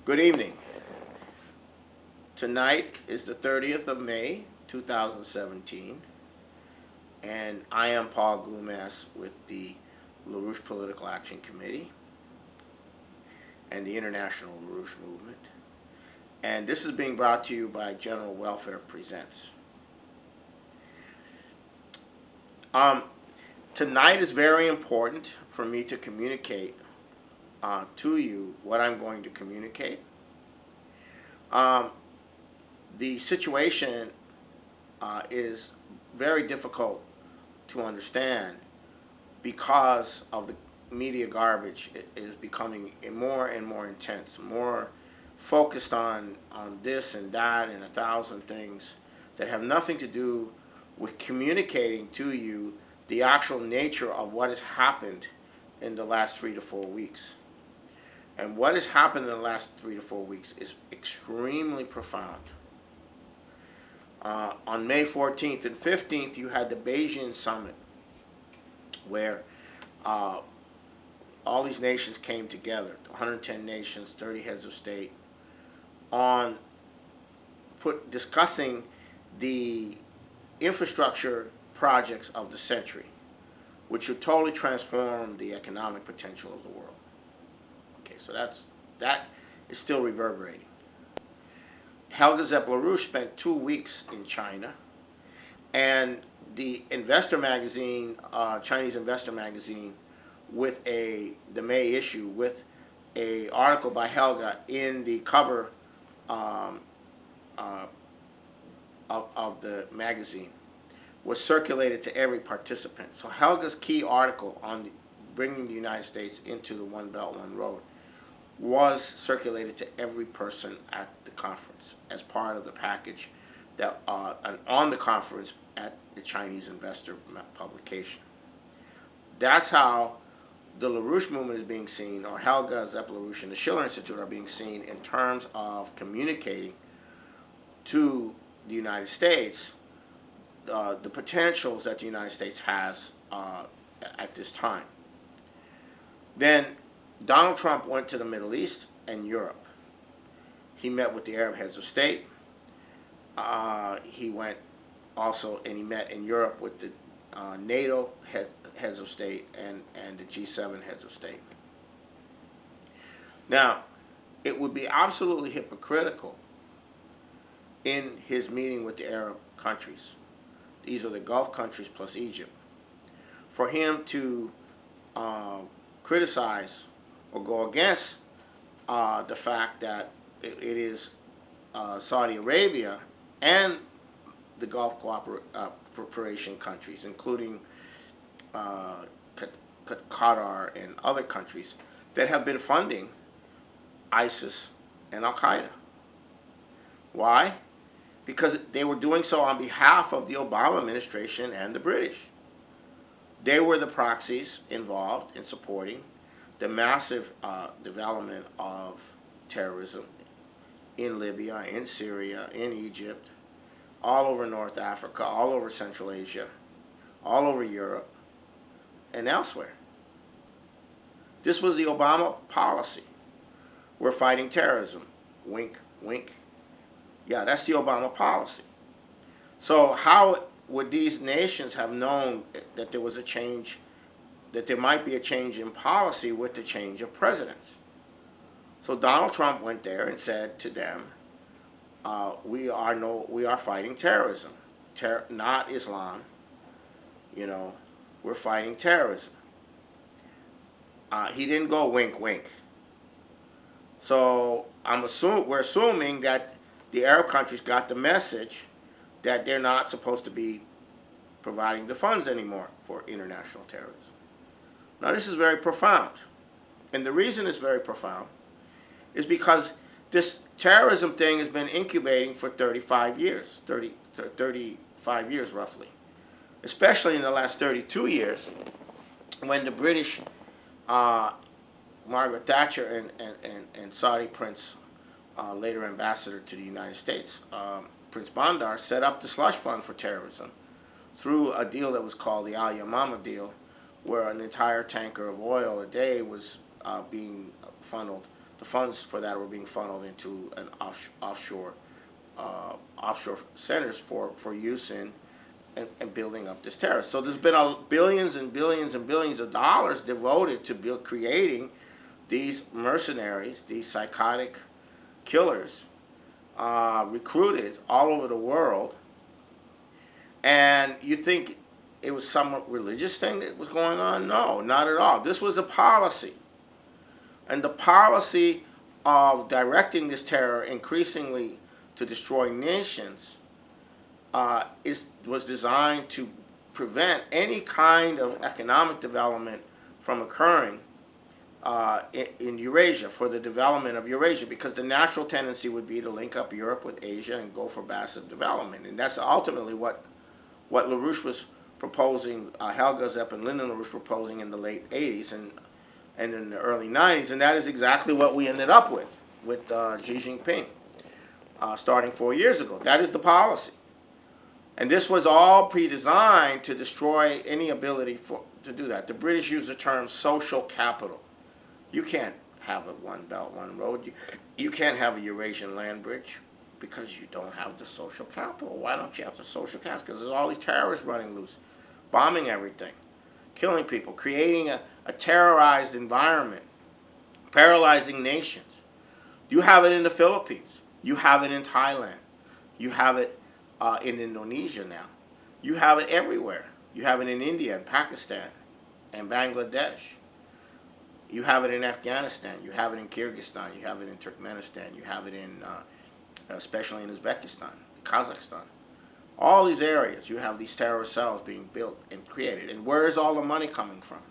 Good evening. Tonight is the 30th of May, 2017, and I am Paul Glumaz with the LaRouche Political Action Committee and the International LaRouche Movement. And this is being brought to you by General Welfare Presents. Tonight is very important for me to communicate to you what I'm going to communicate. The situation is very difficult to understand because of the media garbage. It is becoming more and more intense, more focused on this and that and 1,000 things that have nothing to do with communicating to you the actual nature of what has happened in the last 3 to 4 weeks. And what has happened in the last 3 to 4 weeks is extremely profound. On May 14th and 15th, you had the Beijing summit, where all these nations came together, 110 nations, 30 heads of state, on discussing the infrastructure projects of the century, which would totally transform the economic potential of the world. Okay, so that is still reverberating. Helga Zepp-LaRouche spent 2 weeks in China, and the Investor magazine, Chinese Investor magazine, with the May issue, with a article by Helga in the cover of the magazine, was circulated to every participant. So Helga's key article on bringing the United States into the One Belt, One Road was circulated to every person at the conference as part of the package that on the conference at the Chinese Investor publication. That's how the LaRouche movement is being seen, or Helga Zepp-LaRouche and the Schiller Institute are being seen in terms of communicating to the United States the potentials that the United States has at this time. Then Donald Trump went to the Middle East and Europe. He met with the Arab heads of state. He went also, and he met in Europe with the NATO heads of state and the G7 heads of state. Now, it would be absolutely hypocritical in his meeting with the Arab countries, these are the Gulf countries plus Egypt, for him to criticize or go against the fact that it is Saudi Arabia and the Gulf Cooperation countries, including Qatar and other countries, that have been funding ISIS and Al-Qaeda. Why? Because they were doing so on behalf of the Obama administration and the British. They were the proxies involved in supporting the massive development of terrorism in Libya, in Syria, in Egypt, all over North Africa, all over Central Asia, all over Europe, and elsewhere. This was the Obama policy. We're fighting terrorism. Wink, wink. Yeah, that's the Obama policy. So how would these nations have known that there was a change, that there might be a change in policy with the change of presidents? So Donald Trump went there and said to them, we are fighting terrorism, not Islam. We're fighting terrorism. He didn't go wink, wink. So we're assuming that the Arab countries got the message that they're not supposed to be providing the funds anymore for international terrorism. Now, this is very profound. And the reason it's very profound is because this terrorism thing has been incubating for 35 years, 35 years roughly, especially in the last 32 years when the British, Margaret Thatcher and Saudi Prince, later ambassador to the United States, Prince Bandar, set up the slush fund for terrorism through a deal that was called the Al Yamama deal, where an entire tanker of oil a day was being funneled the funds for that were being funneled into an offshore centers for use in and building up this terror. So there's been billions and billions and billions of dollars devoted to creating these mercenaries, these psychotic killers, recruited all over the world. And you think it was some religious thing that was going on? No, not at all. This was a policy. And the policy of directing this terror increasingly to destroy nations was designed to prevent any kind of economic development from occurring in Eurasia, for the development of Eurasia, because the natural tendency would be to link up Europe with Asia and go for massive development. And that's ultimately what LaRouche was proposing, Helga Zepp and Lyndon LaRouche proposing in the late 80s and in the early 90s, and that is exactly what we ended up with Xi Jinping, starting 4 years ago. That is the policy. And this was all pre-designed to destroy any ability to do that. The British use the term social capital. You can't have a one belt, one road. You can't have a Eurasian land bridge because you don't have the social capital. Why don't you have the social capital? Because there's all these terrorists running loose, bombing everything, killing people, creating a terrorized environment, paralyzing nations. You have it in the Philippines. You have it in Thailand. You have it in Indonesia now. You have it everywhere. You have it in India and Pakistan and Bangladesh. You have it in Afghanistan. You have it in Kyrgyzstan. You have it in Turkmenistan. You have it in, especially in Uzbekistan, Kazakhstan. All these areas, you have these terrorist cells being built and created. And where is all the money coming from?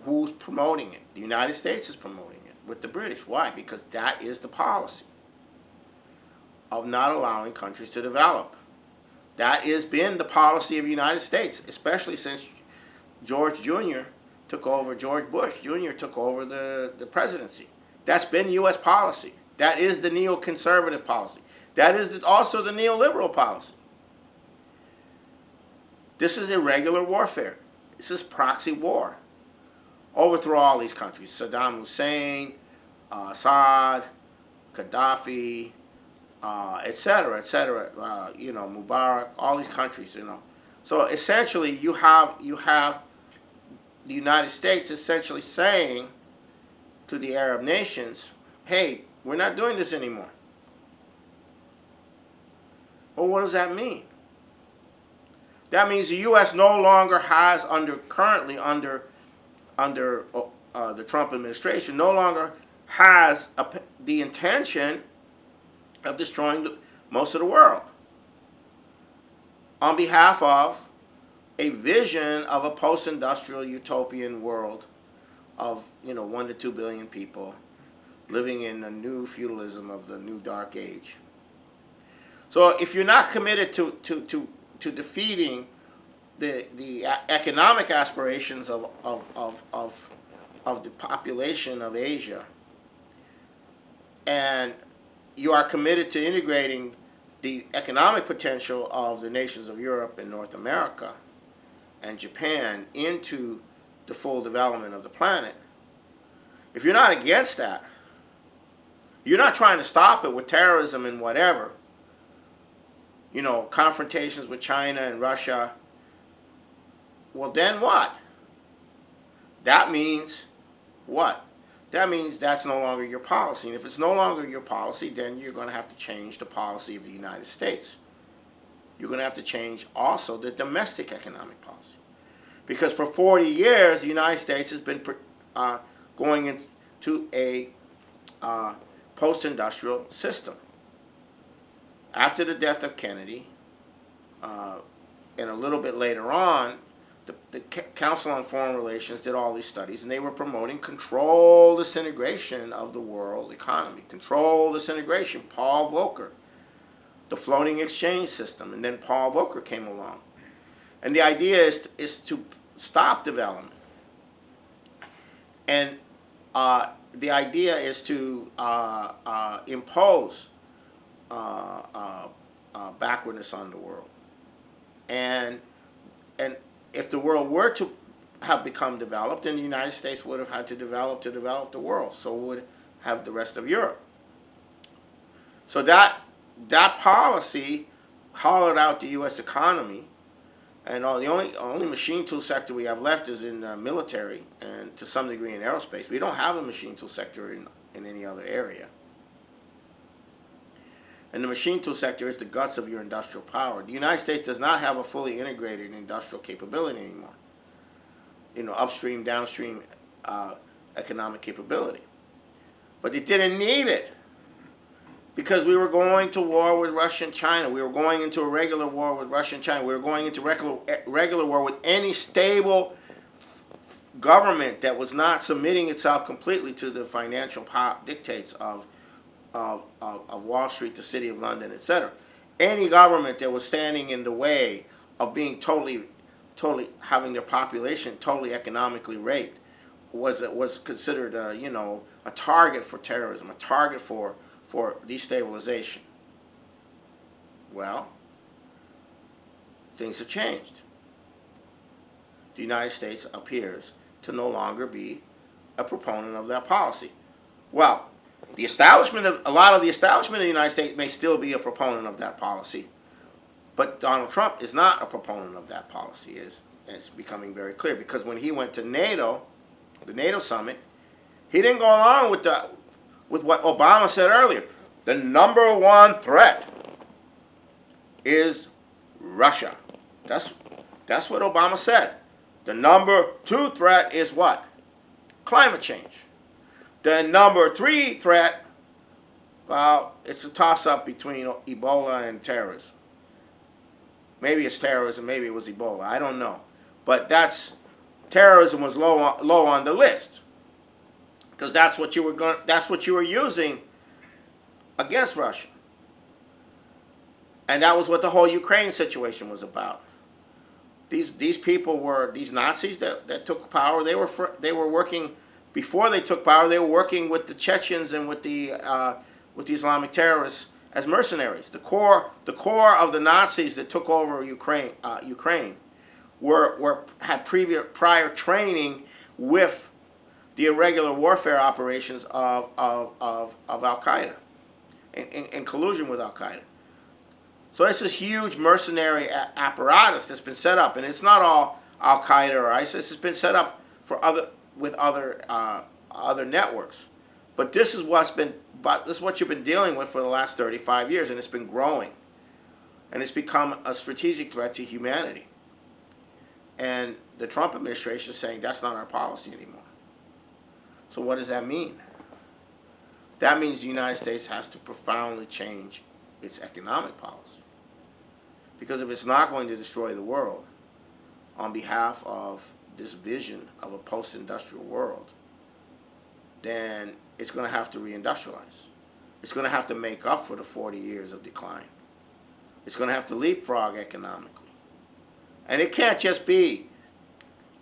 Who's promoting it? The United States is promoting it with the British. Why? Because that is the policy of not allowing countries to develop. That has been the policy of the United States, especially since George Bush Jr. took over the presidency. That's been U.S. policy. That is the neoconservative policy. That is also the neoliberal policy. This is irregular warfare. This is proxy war. Overthrow all these countries. Saddam Hussein, Assad, Gaddafi, etc., etc. Mubarak, all these countries. So essentially, you have the United States essentially saying to the Arab nations, "Hey, we're not doing this anymore." Well, what does that mean? That means the U.S. no longer has, currently under the Trump administration, no longer has the intention of destroying most of the world on behalf of a vision of a post-industrial utopian world of 1 to 2 billion people living in the new feudalism of the new dark age. So if you're not committed to defeating the economic aspirations of the population of Asia, and you are committed to integrating the economic potential of the nations of Europe and North America and Japan into the full development of the planet, if you're not against that, you're not trying to stop it with terrorism and whatever, confrontations with China and Russia, well, then what? That means what? That means that's no longer your policy. And if it's no longer your policy, then you're going to have to change the policy of the United States. You're going to have to change also the domestic economic policy. Because for 40 years, the United States has been going into a post-industrial system. After the death of Kennedy, and a little bit later on, the Council on Foreign Relations did all these studies, and they were promoting controlled disintegration of the world economy. Controlled disintegration. Paul Volcker, the floating exchange system, and then Paul Volcker came along. And the idea is to stop development. And the idea is to impose backwardness on the world. And if the world were to have become developed, and the United States would have had to develop the world. So would have the rest of Europe. So that policy hollowed out the U.S. economy, and the only machine tool sector we have left is in military and to some degree in aerospace. We don't have a machine tool sector in any other area. And the machine tool sector is the guts of your industrial power. The United States does not have a fully integrated industrial capability anymore. Upstream, downstream economic capability. But it didn't need it because we were going to war with Russia and China. We were going into a regular war with Russia and China. We were going into regular war with any stable government that was not submitting itself completely to the financial dictates of Wall Street, the City of London, etc. Any government that was standing in the way of being totally having their population totally economically raped was considered a target for terrorism, a target for destabilization. Well, things have changed. The United States appears to no longer be a proponent of that policy. Well, a lot of the establishment of the United States may still be a proponent of that policy, but Donald Trump is not a proponent of that policy. It's becoming very clear because when he went to NATO, the NATO summit, he didn't go along with what Obama said earlier. The number one threat is Russia. That's what Obama said. The number two threat is what? Climate change. The number three threat, well, it's a toss-up between Ebola and terrorism. Maybe it's terrorism, maybe it was Ebola, I don't know. But terrorism was low on the list. Because that's what you were using against Russia. And that was what the whole Ukraine situation was about. These people were these Nazis that took power. They were working before they took power. They were working with the Chechens and with the Islamic terrorists as mercenaries. The core of the Nazis that took over Ukraine had prior training with the irregular warfare operations of Al Qaeda, in collusion with Al Qaeda. So it's this huge mercenary apparatus that's been set up, and it's not all Al Qaeda or ISIS. It's been set up with other networks. But this is what you've been dealing with for the last 35 years, and it's been growing, and it's become a strategic threat to humanity. And the Trump administration is saying that's not our policy anymore. So what does that mean? That means the United States has to profoundly change its economic policy. Because if it's not going to destroy the world on behalf of this vision of a post-industrial world, then it's going to have to reindustrialize. It's going to have to make up for the 40 years of decline. It's going to have to leapfrog economically. And it can't just be,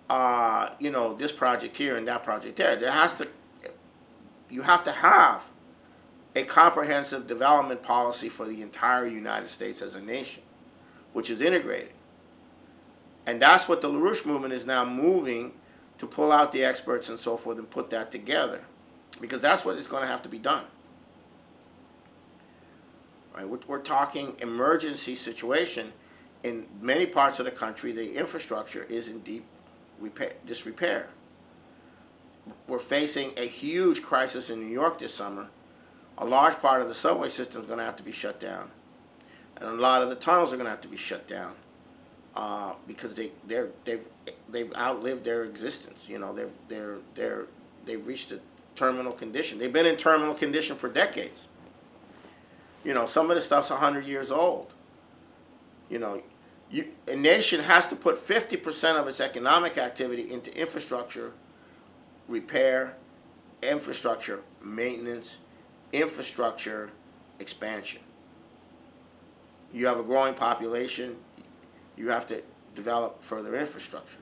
this project here and that project there. You have to have a comprehensive development policy for the entire United States as a nation, which is integrated. And that's what the LaRouche movement is now moving to pull out the experts and so forth and put that together. Because that's what is going to have to be done. Right? We're talking emergency situation. In many parts of the country, the infrastructure is in deep disrepair. We're facing a huge crisis in New York this summer. A large part of the subway system is going to have to be shut down. And a lot of the tunnels are going to have to be shut down because they've outlived their existence. They've reached a terminal condition. They've been in terminal condition for decades. Some of the stuff's 100 years old. A nation has to put 50% of its economic activity into infrastructure repair, infrastructure maintenance, infrastructure expansion. You have a growing population, you have to develop further infrastructure.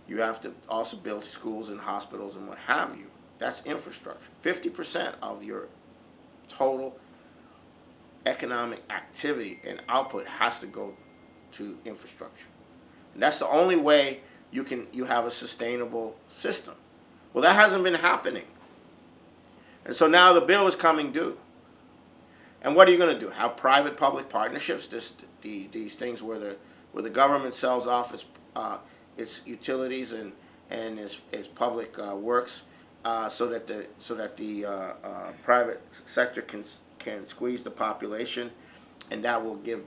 You have to also build schools and hospitals and what have you. That's infrastructure. 50% of your total economic activity and output has to go to infrastructure. And that's the only way you have a sustainable system. Well, that hasn't been happening, and so now the bill is coming due. And what are you going to do? Have private-public partnerships? These things where the government sells off its utilities and its public works, so that the private sector can squeeze the population, and that will give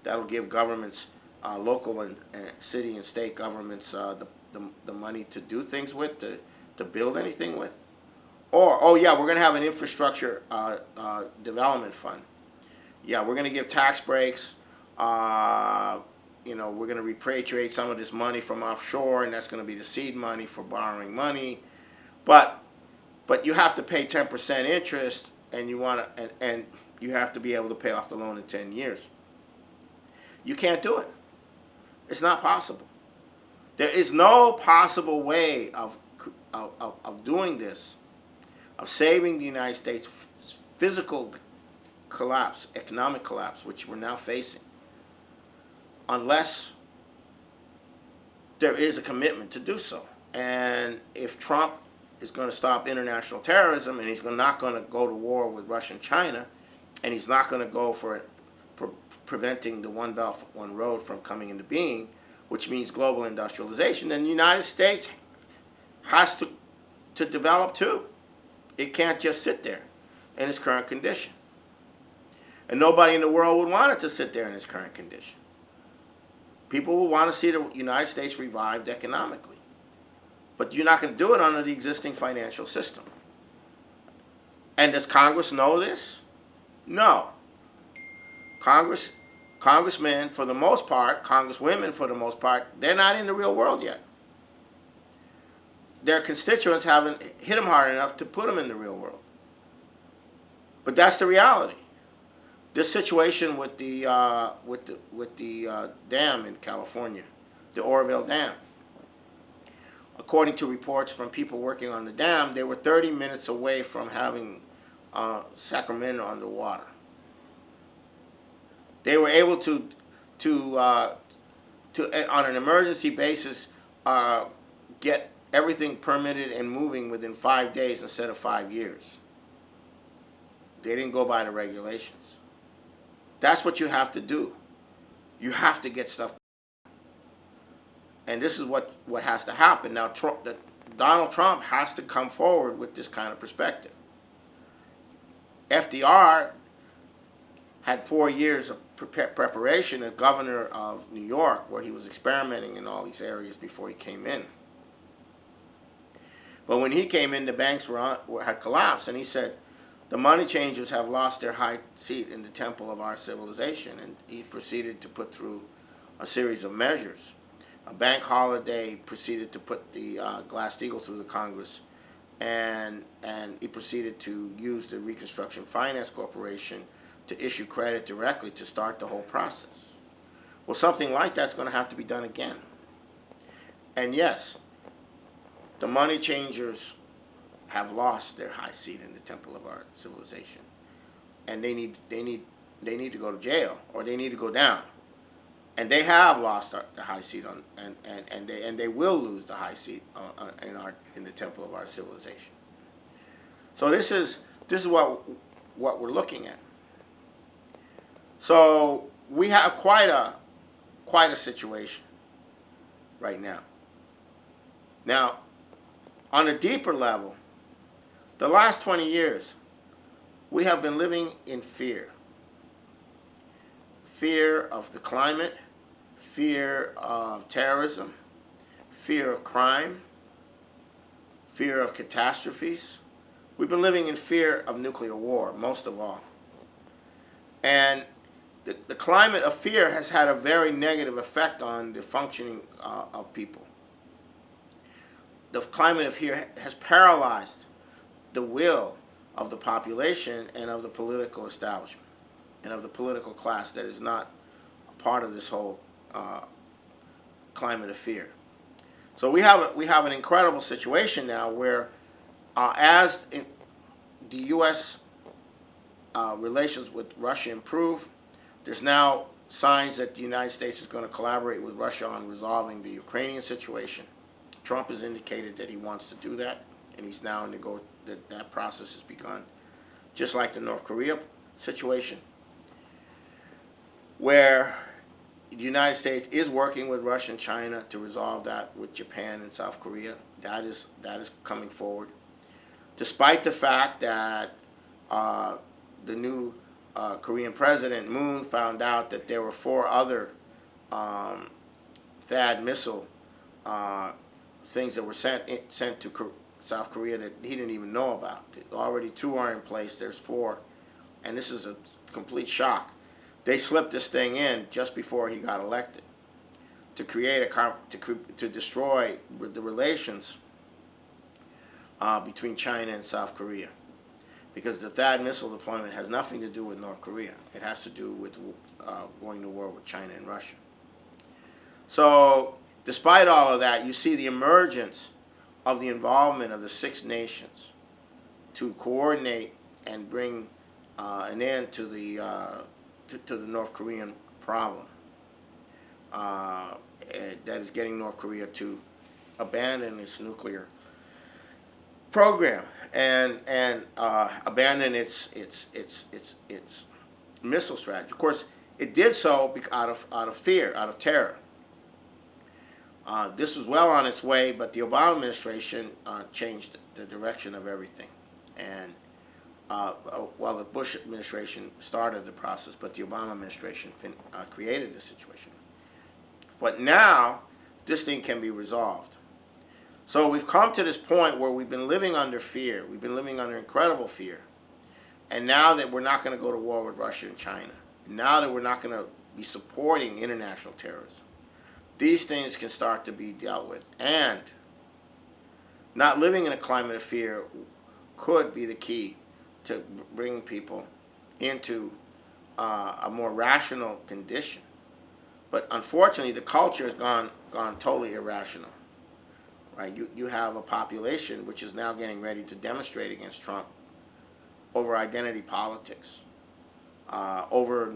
that'll give governments, local and city and state governments, the money to do things with, to build anything with. Or, oh yeah, we're going to have an infrastructure development fund. Yeah, we're going to give tax breaks. We're going to repatriate some of this money from offshore, and that's going to be the seed money for borrowing money. But you have to pay 10% interest, and and you have to be able to pay off the loan in 10 years. You can't do it. It's not possible. There is no possible way of doing this, of saving the United States physical collapse, economic collapse, which we're now facing, unless there is a commitment to do so. And if Trump is going to stop international terrorism, and he's not going to go to war with Russia and China, and he's not going to go for preventing the One Belt, One Road from coming into being, which means global industrialization, then the United States has to develop too. It can't just sit there in its current condition. And nobody in the world would want it to sit there in its current condition. People will want to see the United States revived economically. But you're not going to do it under the existing financial system. And does Congress know this? No. Congressmen, for the most part, congresswomen, for the most part, they're not in the real world yet. Their constituents haven't hit them hard enough to put them in the real world. But that's the reality. This situation with the dam in California, the Oroville Dam. According to reports from people working on the dam, they were 30 minutes away from having Sacramento underwater. They were able to on an emergency basis, get everything permitted and moving within 5 days instead of 5 years. They didn't go by the regulations. That's what you have to do. You have to get stuff. And this is what has to happen. Now, Donald Trump has to come forward with this kind of perspective. FDR had 4 years of preparation as governor of New York, where he was experimenting in all these areas before he came in. But when he came in, the banks had collapsed, and he said, the money changers have lost their high seat in the temple of our civilization, and he proceeded to put through a series of measures. A bank holiday, proceeded to put the Glass-Steagall through the Congress, and he proceeded to use the Reconstruction Finance Corporation to issue credit directly to start the whole process. Well, something like that's going to have to be done again. And yes, the money changers have lost their high seat in the temple of our civilization, and they need to go to jail, or they need to go down. And they have lost the high seat and they will lose the high seat in the temple of our civilization. So this is what we're looking at. So we have quite a situation right now. Now, on a deeper level, the last 20 years, we have been living in fear. Fear of the climate, fear of terrorism, fear of crime, fear of catastrophes. We've been living in fear of nuclear war, most of all. And the climate of fear has had a very negative effect on the functioning of people. The climate of fear has paralyzed the will of the population and of the political establishment and of the political class that is not a part of this whole climate of fear. So we have an incredible situation now where, as the U.S. Relations with Russia improve, there's now signs that the United States is going to collaborate with Russia on resolving the Ukrainian situation. Trump has indicated that he wants to do that, and he's now that process has begun. Just like the North Korea situation, where the United States is working with Russia and China to resolve that with Japan and South Korea. That is coming forward, despite the fact that the new Korean President Moon found out that there were 4 other THAAD missile things that were sent to South Korea that he didn't even know about. Already 2 are in place. There's 4, and this is a complete shock. They slipped this thing in just before he got elected to create to destroy the relations between China and South Korea, because the THAAD missile deployment has nothing to do with North Korea. It has to do with going to war with China and Russia. So, despite all of that, you see the emergence of the involvement of the 6 nations to coordinate and bring an end to the North Korean problem that is getting North Korea to abandon its nuclear program and abandon its missile strategy. Of course, it did so out of fear, out of terror. This was well on its way, but the Obama administration changed the direction of everything. And well, the Bush administration started the process, but the Obama administration created the situation. But now, this thing can be resolved. So we've come to this point where we've been living under fear. We've been living under incredible fear. And now that we're not going to go to war with Russia and China, now that we're not going to be supporting international terrorism, these things can start to be dealt with. And not living in a climate of fear could be the key to bring people into a more rational condition. But unfortunately, the culture has gone totally irrational. Right? You have a population which is now getting ready to demonstrate against Trump over identity politics, over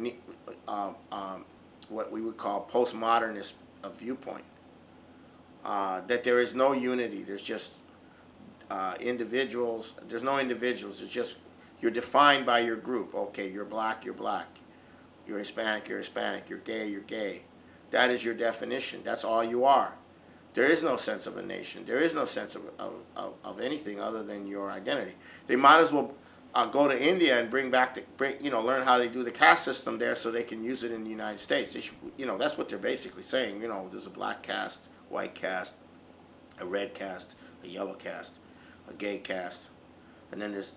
what we would call postmodernist viewpoint. That there is no unity. There's just individuals. There's no individuals. It's just you're defined by your group. Okay, you're black, you're black. You're Hispanic, you're Hispanic. You're gay, you're gay. That is your definition. That's all you are. There is no sense of a nation. There is no sense of anything other than your identity. They might as well go to India and learn how they do the caste system there so they can use it in the United States. They should, that's what they're basically saying. There's a black caste, white caste, a red caste, a yellow caste, a gay caste, and then there's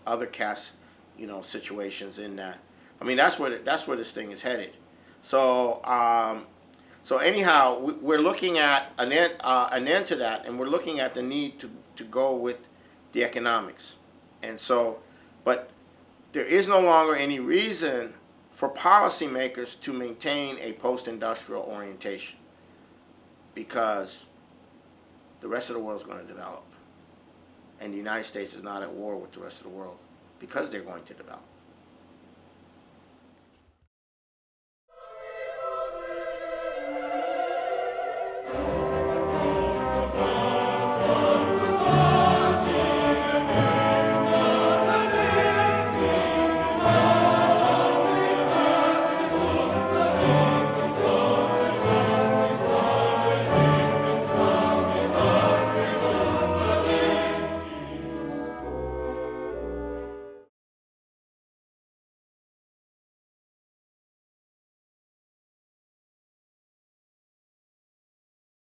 other caste situations in that. I mean, that's where this thing is headed. So anyhow, we're looking at an end to that, and we're looking at the need to go with the economics. And so, but there is no longer any reason for policymakers to maintain a post-industrial orientation, because the rest of the world is going to develop. And the United States is not at war with the rest of the world because they're going to develop.